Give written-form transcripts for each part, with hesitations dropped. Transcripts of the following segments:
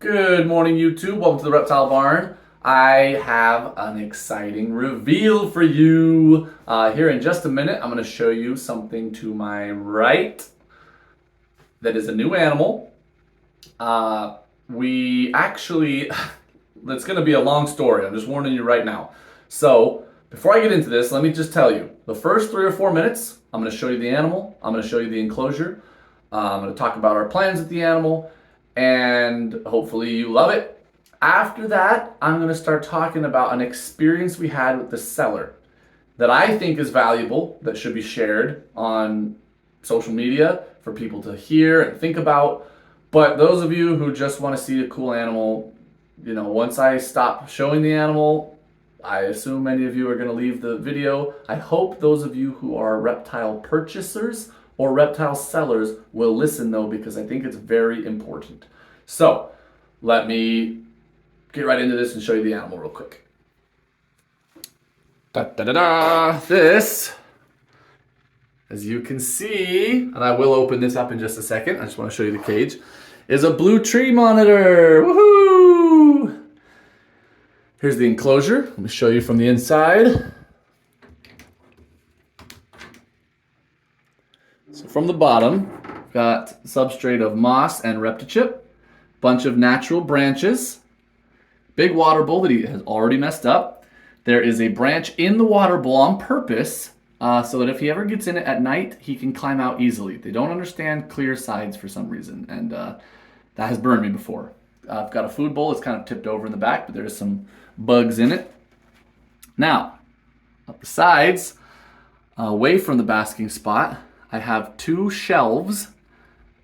Good morning, YouTube. Welcome to the Reptile Barn. I have an exciting reveal for you. Here in just a minute, I'm going to show you something to my right that is a new animal. We actually, it's going to be a long story. I'm just warning you right now. So, before I get into this, let me just tell you, the first 3 or 4 minutes, I'm going to show you the animal. I'm going to show you the enclosure. I'm going to talk about our plans with the animal, and hopefully you love it. After that, I'm going to start talking about an experience we had with the seller that I think is valuable, that should be shared on social media for people to hear and think about. But those of you who just want to see a cool animal, once I stop showing the animal, I assume many of you are going to leave the video. I hope those of you who are reptile purchasers or reptile sellers will listen though, because I think it's very important. So let me get right into this and show you the animal real quick. This, as you can see, and I will open this up in just a second, I just want to show you the cage, is a blue tree monitor. Woohoo! Here's the enclosure. Let me show you from the inside. So from the bottom, we've got substrate of moss and reptichip, bunch of natural branches, big water bowl that he has already messed up. There is a branch in the water bowl on purpose so that if he ever gets in it at night, he can climb out easily. They don't understand clear sides for some reason, and that has burned me before. I've got a food bowl. It's kind of tipped over in the back, but there's some bugs in it. Now, up the sides, away from the basking spot, I have 2 shelves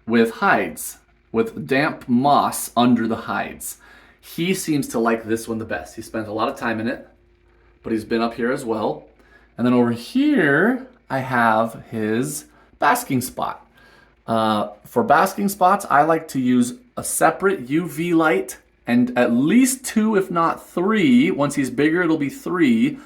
with hides, with damp moss under the hides. He seems to like this one the best. He spends a lot of time in it, but he's been up here as well. And then over here, I have his basking spot. For basking spots, I like to use a separate UV light and at least 2, if not 3, once he's bigger, it'll be 3,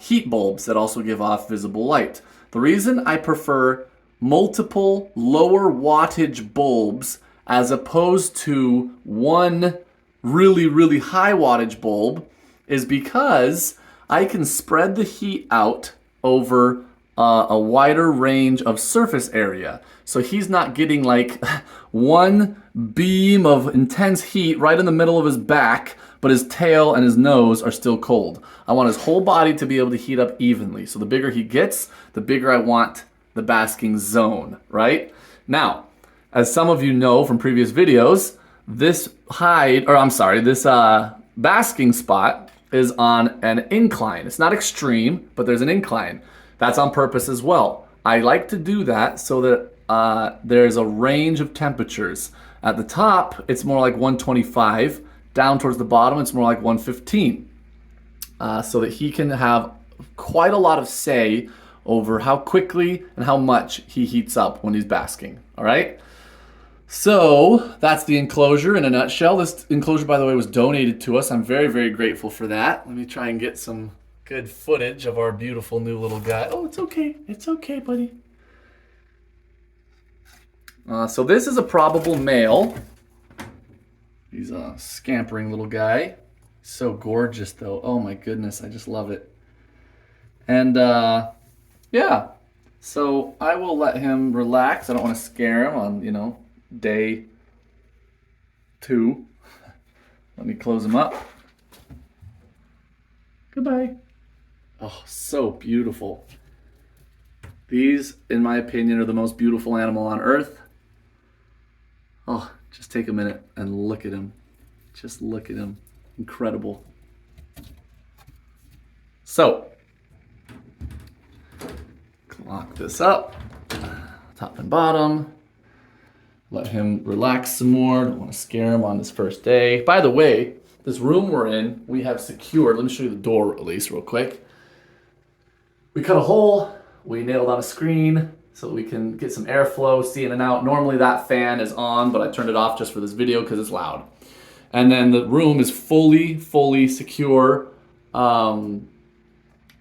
heat bulbs that also give off visible light. The reason I prefer multiple lower wattage bulbs as opposed to one really, really high wattage bulb is because I can spread the heat out over a wider range of surface area. So he's not getting like one beam of intense heat right in the middle of his back, but his tail and his nose are still cold. I want his whole body to be able to heat up evenly. So the bigger he gets, the bigger I want the basking zone, right? Now, as some of you know from previous videos, this basking spot is on an incline. It's not extreme, but there's an incline. That's on purpose as well. I like to do that so that there's a range of temperatures. At the top, it's more like 125. Down towards the bottom, it's more like 115. So that he can have quite a lot of say over how quickly and how much he heats up when he's basking, all right? So that's the enclosure in a nutshell. This enclosure, by the way, was donated to us. I'm very, very grateful for that. Let me try and get some good footage of our beautiful new little guy. Oh, it's okay. It's okay, buddy. So this is a probable male. He's a scampering little guy. So gorgeous, though. Oh, my goodness. I just love it. And, yeah. So I will let him relax. I don't want to scare him on, day 2. Let me close him up. Goodbye. Oh, so beautiful. These, in my opinion, are the most beautiful animal on earth. Oh, just take a minute and look at him. Just look at him. Incredible. So, lock this up, top and bottom. Let him relax some more. Don't want to scare him on his first day. By the way, this room we're in, we have secured. Let me show you the door at least real quick. We cut a hole. We nailed on a screen so that we can get some airflow, see in and out. Normally that fan is on, but I turned it off just for this video because it's loud. And then the room is fully secure. Can't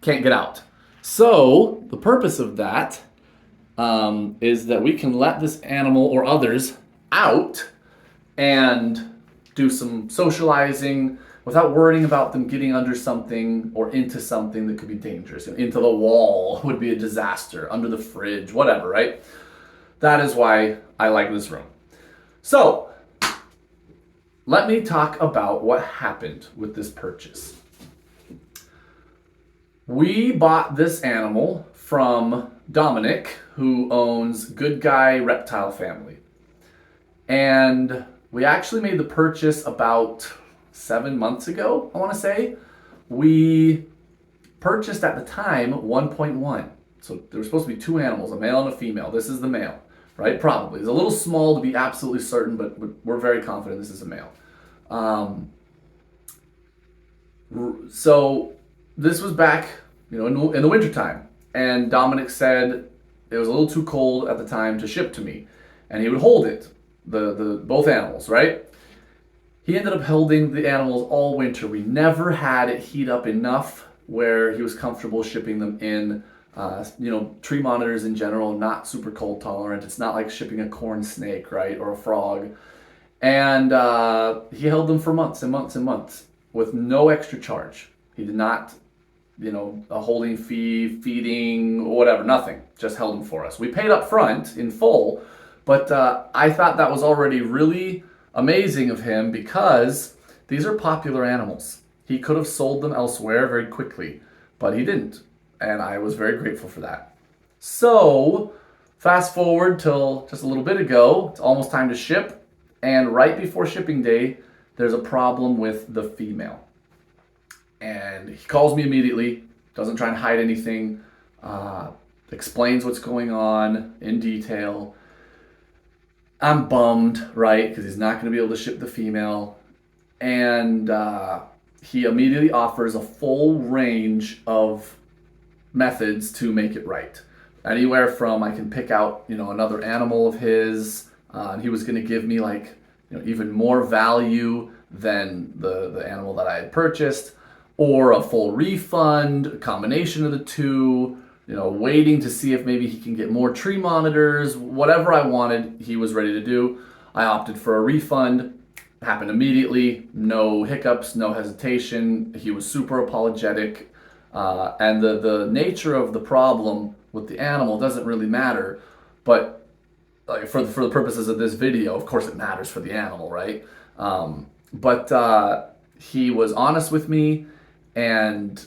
get out. So the purpose of that is that we can let this animal or others out and do some socializing without worrying about them getting under something or into something that could be dangerous. Into the wall would be a disaster, under the fridge, whatever, right? That is why I like this room. So, let me talk about what happened with this purchase. We bought this animal from Dominic, who owns Good Guy Reptile Family. And we actually made the purchase about 7 months ago, I want to say. We purchased at the time 1.1. So there were supposed to be 2 animals, a male and a female. This is the male, right? Probably. It's a little small to be absolutely certain, but we're very confident this is a male. So this was back, in the wintertime. And Dominic said it was a little too cold at the time to ship to me. And he would hold it, the both animals, right? He ended up holding the animals all winter. We never had it heat up enough where he was comfortable shipping them in. Tree monitors in general, not super cold tolerant. It's not like shipping a corn snake, right? Or a frog. And he held them for months and months and months with no extra charge. He did not, a holding fee, feeding, whatever, nothing. Just held them for us. We paid up front in full, but I thought that was already really amazing of him because these are popular animals. He could have sold them elsewhere very quickly, but he didn't. And I was very grateful for that. So, fast forward till just a little bit ago, it's almost time to ship. And right before shipping day, there's a problem with the female. And he calls me immediately, doesn't try and hide anything, explains what's going on in detail. I'm bummed, right? Because he's not going to be able to ship the female. And he immediately offers a full range of methods to make it right. Anywhere from I can pick out, another animal of his. He was going to give me even more value than the animal that I had purchased, or a full refund, a combination of the two. Waiting to see if maybe he can get more tree monitors. Whatever I wanted, he was ready to do. I opted for a refund. Happened immediately. No hiccups, no hesitation. He was super apologetic. And the nature of the problem with the animal doesn't really matter. But for the purposes of this video, of course it matters for the animal, right? But he was honest with me and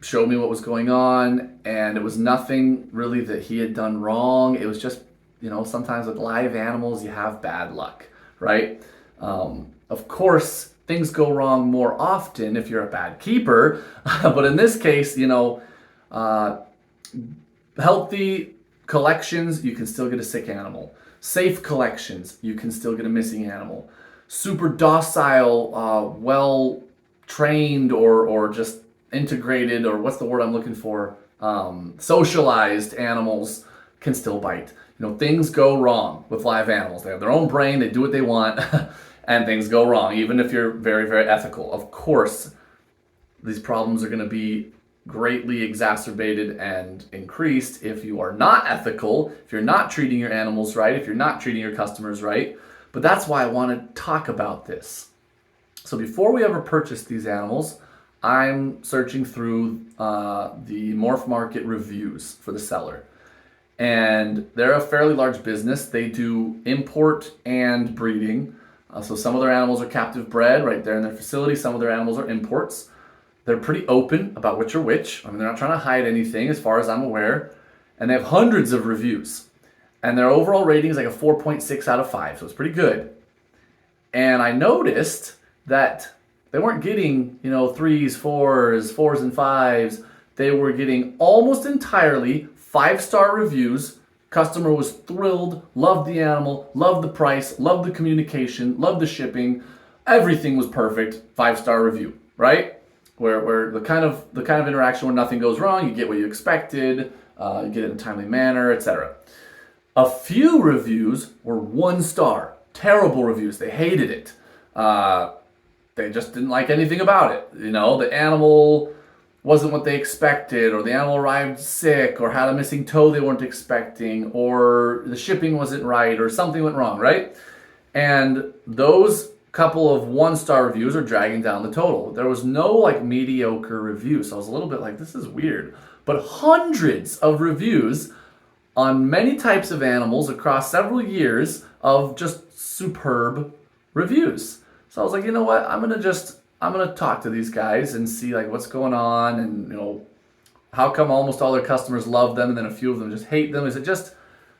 showed me what was going on, and it was nothing really that he had done wrong. It was just, sometimes with live animals, you have bad luck, right? Of course, things go wrong more often if you're a bad keeper, but in this case, healthy collections, you can still get a sick animal. Safe collections, you can still get a missing animal. Super docile, well-trained or just integrated, or what's the word I'm looking for, socialized animals can still bite. Things go wrong with live animals. They have their own brain, they do what they want, and things go wrong, even if you're very, very ethical. Of course, these problems are going to be greatly exacerbated and increased if you are not ethical, if you're not treating your animals right, if you're not treating your customers right. But that's why I want to talk about this. So before we ever purchase these animals, I'm searching through the Morph Market reviews for the seller. And they're a fairly large business. They do import and breeding. So some of their animals are captive bred right there in their facility. Some of their animals are imports. They're pretty open about which are which. They're not trying to hide anything as far as I'm aware. And they have hundreds of reviews. And their overall rating is like a 4.6 out of 5. So it's pretty good. And I noticed that they weren't getting, 3s, 4s and 5s. They were getting almost entirely 5-star reviews. Customer was thrilled, loved the animal, loved the price, loved the communication, loved the shipping. Everything was perfect. 5-star review, right? Where the kind of interaction where nothing goes wrong, you get what you expected, you get it in a timely manner, etc. A few reviews were 1 star, terrible reviews. They hated it. They just didn't like anything about it. The animal wasn't what they expected, or the animal arrived sick, or had a missing toe they weren't expecting, or the shipping wasn't right, or something went wrong, right? And those couple of 1-star reviews are dragging down the total. There was no like mediocre review, so I was a little bit like, this is weird. But hundreds of reviews on many types of animals across several years of just superb reviews. So I was like, you know what? I'm gonna talk to these guys and see like what's going on, and how come almost all their customers love them and then a few of them just hate them? Is it just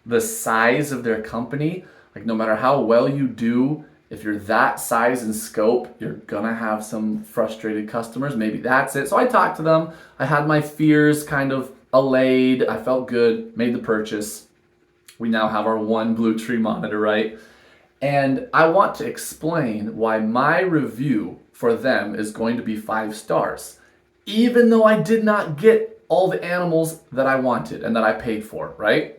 the size of their company? Like no matter how well you do, if you're that size and scope, you're gonna have some frustrated customers. Maybe that's it. So I talked to them. I had my fears kind of allayed. I felt good, made the purchase. We now have our one Blue Tree monitor, right? And I want to explain why my review for them is going to be 5 stars, even though I did not get all the animals that I wanted and that I paid for, right?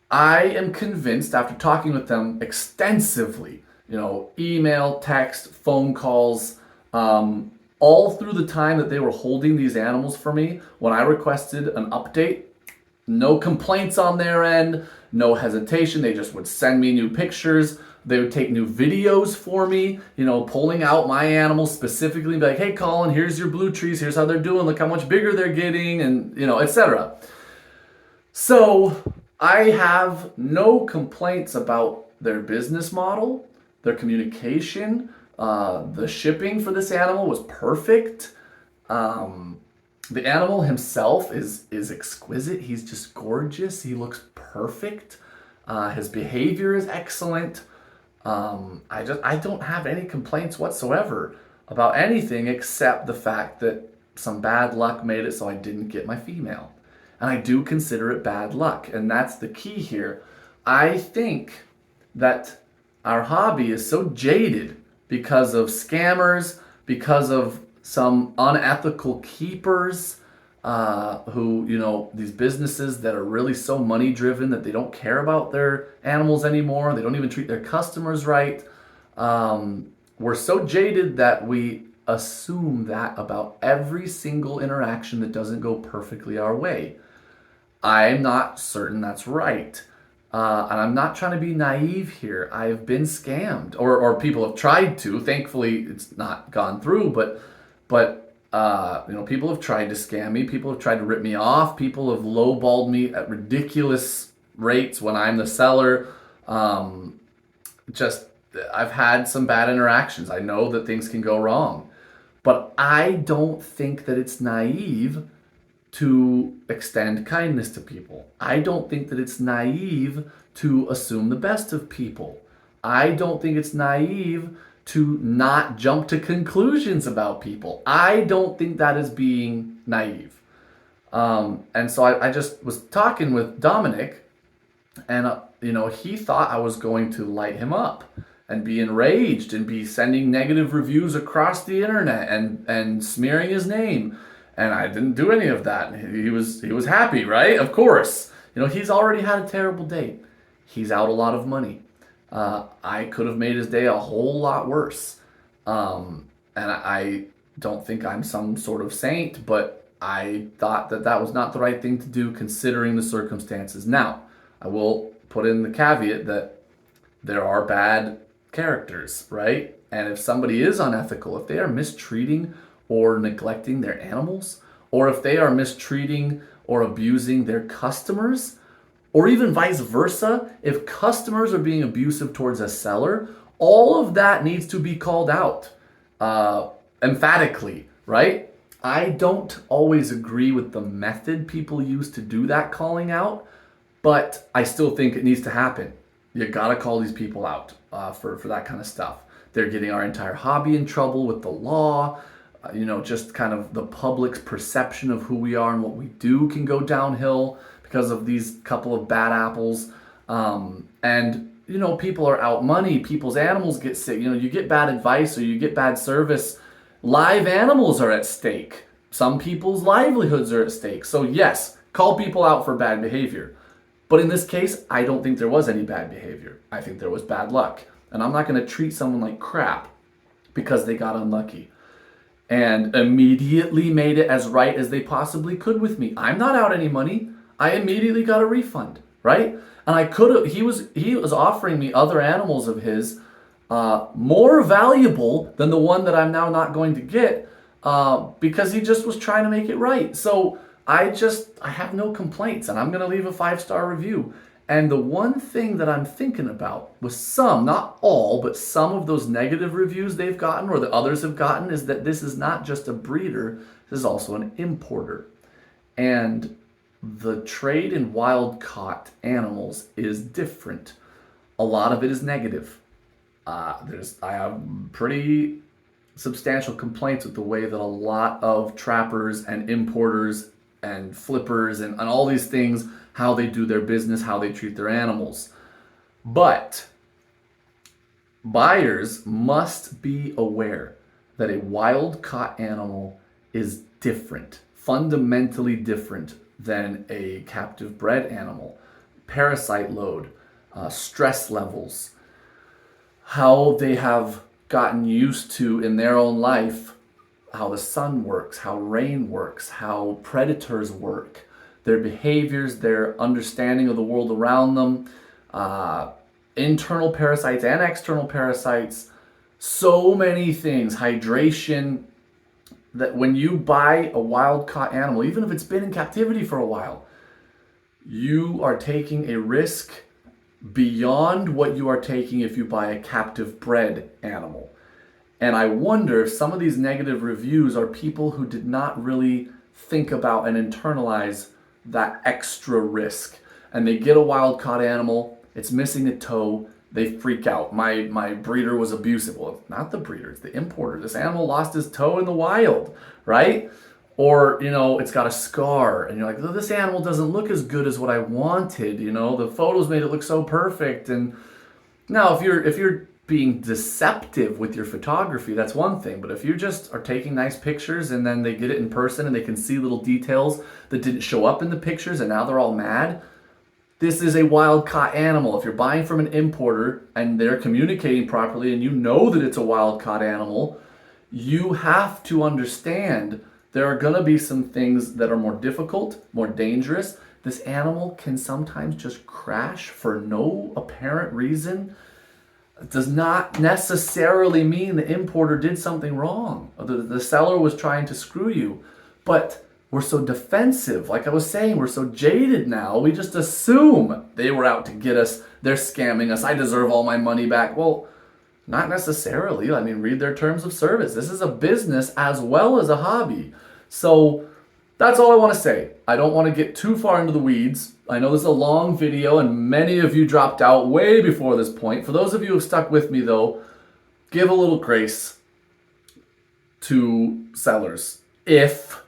I am convinced after talking with them extensively, email, text, phone calls, all through the time that they were holding these animals for me, when I requested an update, no complaints on their end, no hesitation. They just would send me new pictures. They would take new videos for me, pulling out my animals specifically, be like, hey, Colin, here's your blue trees. Here's how they're doing. Look how much bigger they're getting, and, etc. So I have no complaints about their business model, their communication. The shipping for this animal was perfect. The animal himself is exquisite. He's just gorgeous. He looks perfect. His behavior is excellent. I don't have any complaints whatsoever about anything except the fact that some bad luck made it so I didn't get my female. And I do consider it bad luck. And that's the key here. I think that our hobby is so jaded because of scammers, because of some unethical keepers, who, these businesses that are really so money driven that they don't care about their animals anymore. They don't even treat their customers right. We're so jaded that we assume that about every single interaction that doesn't go perfectly our way. I'm not certain that's right. And I'm not trying to be naive here. I've been scammed, or people have tried to. Thankfully, it's not gone through, but people have tried to scam me. People have tried to rip me off. People have lowballed me at ridiculous rates when I'm the seller. I've had some bad interactions. I know that things can go wrong, but I don't think that it's naive to extend kindness to people. I don't think that it's naive to assume the best of people. I don't think it's naive to not jump to conclusions about people. I don't think that is being naive. And so I just was talking with Dominic, and he thought I was going to light him up and be enraged and be sending negative reviews across the internet and smearing his name. And I didn't do any of that. He was happy, right? Of course. He's already had a terrible day. He's out a lot of money. I could have made his day a whole lot worse. And I don't think I'm some sort of saint, but I thought that was not the right thing to do considering the circumstances. Now, I will put in the caveat that there are bad characters, right? And if somebody is unethical, if they are mistreating or neglecting their animals, or if they are mistreating or abusing their customers, or even vice versa, if customers are being abusive towards a seller, all of that needs to be called out emphatically, right? I don't always agree with the method people use to do that calling out, but I still think it needs to happen. You gotta call these people out for that kind of stuff. They're getting our entire hobby in trouble with the law. Just kind of the public's perception of who we are and what we do can go downhill because of these couple of bad apples. People are out money. People's animals get sick. You get bad advice or you get bad service. Live animals are at stake. Some people's livelihoods are at stake. So yes, call people out for bad behavior. But in this case, I don't think there was any bad behavior. I think there was bad luck. And I'm not going to treat someone like crap because they got unlucky and immediately made it as right as they possibly could with me. I'm not out any money. I immediately got a refund, right? And I could have, he was offering me other animals of his more valuable than the one that I'm now not going to get because he just was trying to make it right. So I have no complaints, and I'm going to leave a 5-star review. And the one thing that I'm thinking about with some, not all, but some of those negative reviews they've gotten or that others have gotten is that this is not just a breeder, this is also an importer. And the trade in wild caught animals is different. A lot of it is negative. I have pretty substantial complaints with the way that a lot of trappers and importers and flippers and all these things, how they do their business, how they treat their animals. But buyers must be aware that a wild caught animal is different, fundamentally different than a captive bred animal. Parasite load, stress levels, how they have gotten used to in their own life, how the sun works, how rain works, how predators work, their behaviors, their understanding of the world around them, internal parasites and external parasites, so many things, hydration, that when you buy a wild caught animal, even if it's been in captivity for a while, you are taking a risk beyond what you are taking if you buy a captive bred animal. And I wonder if some of these negative reviews are people who did not really think about and internalize that extra risk. And they get a wild caught animal, it's missing a toe, they freak out. My breeder was abusive. Well, it's not the breeder, it's the importer. This animal lost his toe in the wild, right? Or, it's got a scar, and you're like, oh, this animal doesn't look as good as what I wanted. The photos made it look so perfect. And now, if you're being deceptive with your photography, that's one thing. But if you just are taking nice pictures and then they get it in person and they can see little details that didn't show up in the pictures and now they're all mad, this is a wild caught animal. If you're buying from an importer and they're communicating properly and you know that it's a wild caught animal, you have to understand there are going to be some things that are more difficult, more dangerous. This animal can sometimes just crash for no apparent reason. It does not necessarily mean the importer did something wrong. The seller was trying to screw you. But we're so defensive. Like I was saying, we're so jaded now. We just assume they were out to get us. They're scamming us. I deserve all my money back. Well, not necessarily. I mean, read their terms of service. This is a business as well as a hobby. So that's all I want to say. I don't want to get too far into the weeds. I know this is a long video and many of you dropped out way before this point. For those of you who have stuck with me though, give a little grace to sellers. If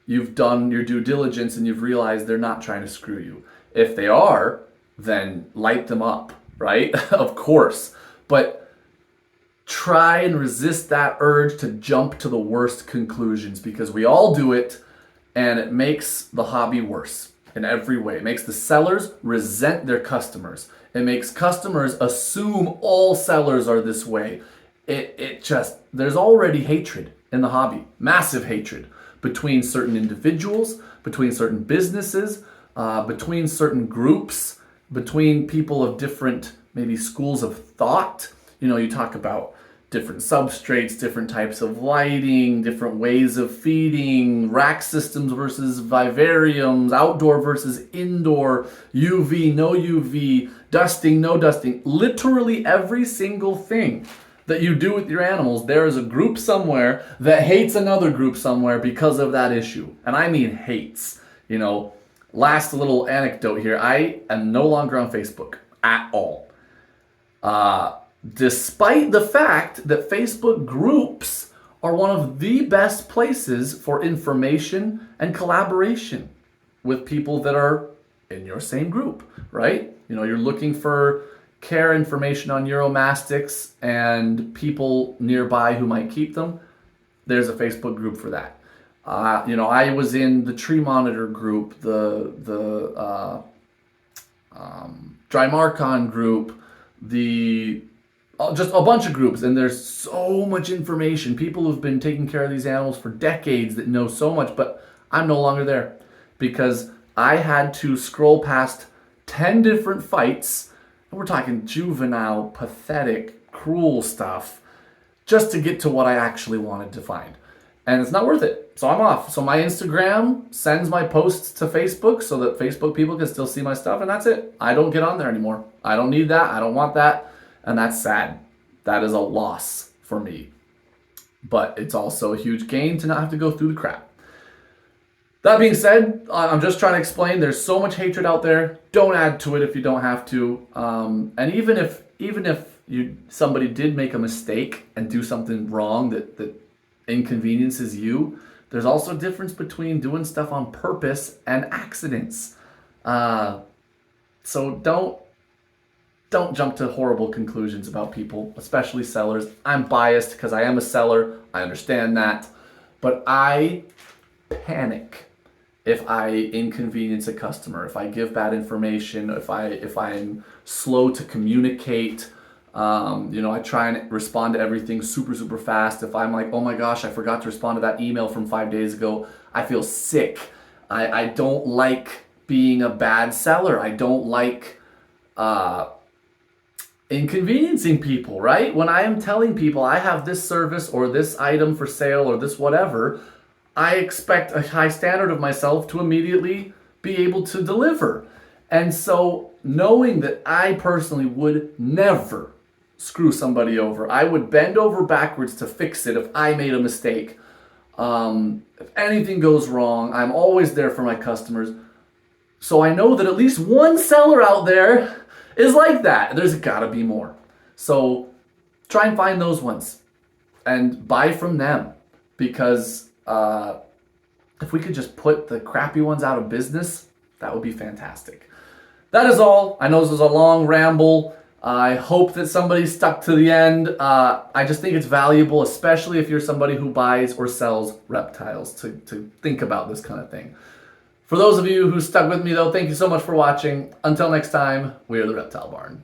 you've done your due diligence and you've realized they're not trying to screw you. If they are, then light them up, right? Of course. But try and resist that urge to jump to the worst conclusions, because we all do it and it makes the hobby worse in every way. It makes the sellers resent their customers. It makes customers assume all sellers are this way. There's already hatred in the hobby, massive hatred between certain individuals, between certain businesses, between certain groups, between people of different maybe schools of thought. You talk about different substrates, different types of lighting, different ways of feeding, rack systems versus vivariums, outdoor versus indoor, UV, no UV, dusting, no dusting. Literally every single thing that you do with your animals, there is a group somewhere that hates another group somewhere because of that issue. And I mean hates. Last little anecdote here. I am no longer on Facebook at all. Despite the fact that Facebook groups are one of the best places for information and collaboration with people that are in your same group, right? You're looking for care information on Euromastics and people nearby who might keep them. There's a Facebook group for that. I was in the tree monitor group, the Drymarchon group, just a bunch of groups, and there's so much information. People who've been taking care of these animals for decades that know so much, but I'm no longer there because I had to scroll past 10 different fights. And we're talking juvenile, pathetic, cruel stuff just to get to what I actually wanted to find. And it's not worth it. So I'm off. So my Instagram sends my posts to Facebook so that Facebook people can still see my stuff, and that's it. I don't get on there anymore. I don't need that. I don't want that. And that's sad. That is a loss for me. But it's also a huge gain to not have to go through the crap. That being said, I'm just trying to explain there's so much hatred out there. Don't add to it if you don't have to. And even if somebody did make a mistake and do something wrong that inconveniences you, there's also a difference between doing stuff on purpose and accidents. So don't jump to horrible conclusions about people, especially sellers. I'm biased because I am a seller. I understand that. But I panic if I inconvenience a customer, if I give bad information, if I'm slow to communicate. I try and respond to everything super, super fast. If I'm like, oh my gosh, I forgot to respond to that email from 5 days ago, I feel sick. I don't like being a bad seller. I don't like inconveniencing people, right? When I am telling people I have this service or this item for sale or this whatever, I expect a high standard of myself to immediately be able to deliver. And so knowing that I personally would never screw somebody over, I would bend over backwards to fix it if I made a mistake. If anything goes wrong, I'm always there for my customers. So I know that at least one seller out there is like that. There's gotta be more. So try and find those ones and buy from them, because if we could just put the crappy ones out of business, that would be fantastic. That is all. I know this was a long ramble. I hope that somebody stuck to the end. I just think it's valuable, especially if you're somebody who buys or sells reptiles, to think about this kind of thing. For those of you who stuck with me though, thank you so much for watching. Until next time, we are the Reptile Barn.